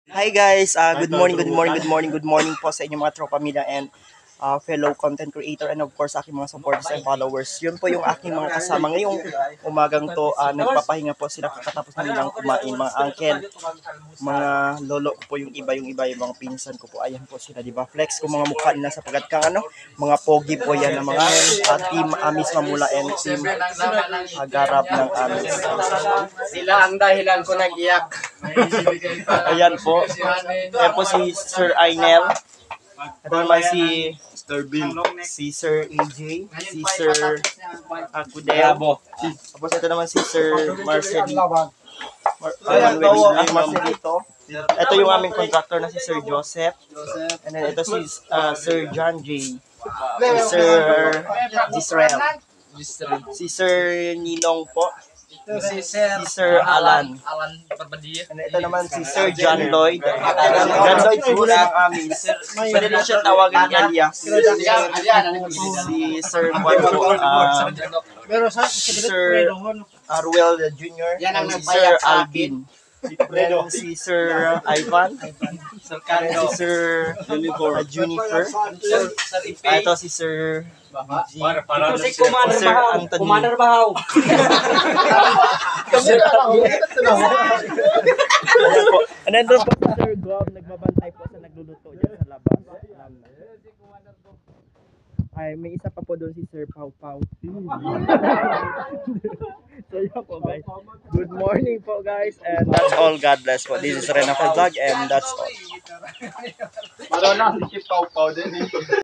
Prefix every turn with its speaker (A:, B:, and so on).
A: Hi guys, good morning po sa inyong mga tropa pamilya and fellow content creator and of course aking mga supporters and followers. Yun po yung aking mga kasama ngayong umagang to. Nagpapahinga po sila kakatapos na nilang kumain, mga uncle, mga lolo ko po yung iba, yung mga pinsan ko po. Ayan po sila, di ba? Flex ko mga mukha nila sapagkat kang mga pogi po yan na mga team Amis Mamula and team Garab ng Amis.
B: Sila ang dahilan ko nag-iyak.
A: Ayan po. Ayan po si Sir Ainel. Ito naman si Sir AJ, si Sir Acudel. Tapos ito naman si Sir Marcelito. Ito yung aming contractor na si Sir Joseph. And then ito si Sir John J. Si Sir Gisrael. Si Sir Ninong po. Si Sir Alan. And ito naman si Sir John Lloyd. John Lloyd siguro ang amin. Pwede din siya tawagin ni alias. Si Sir Juan po. Sir Arwell Jr. And si Sir Alvin. And si Sir Ivan. Si Sir Junifer. Ito si Sir
B: Si Commander Bahaw.
A: And then doon po si Sir Gob, nagbabantay po sa nagluluto dyan sa labas. Ay, may isa pa po doon si Sir Pau Pau. So yun po guys. Good morning po guys. And that's all. God bless po. This is Renafel Vlog and that's all.
C: Madonna, si Pau Pau din.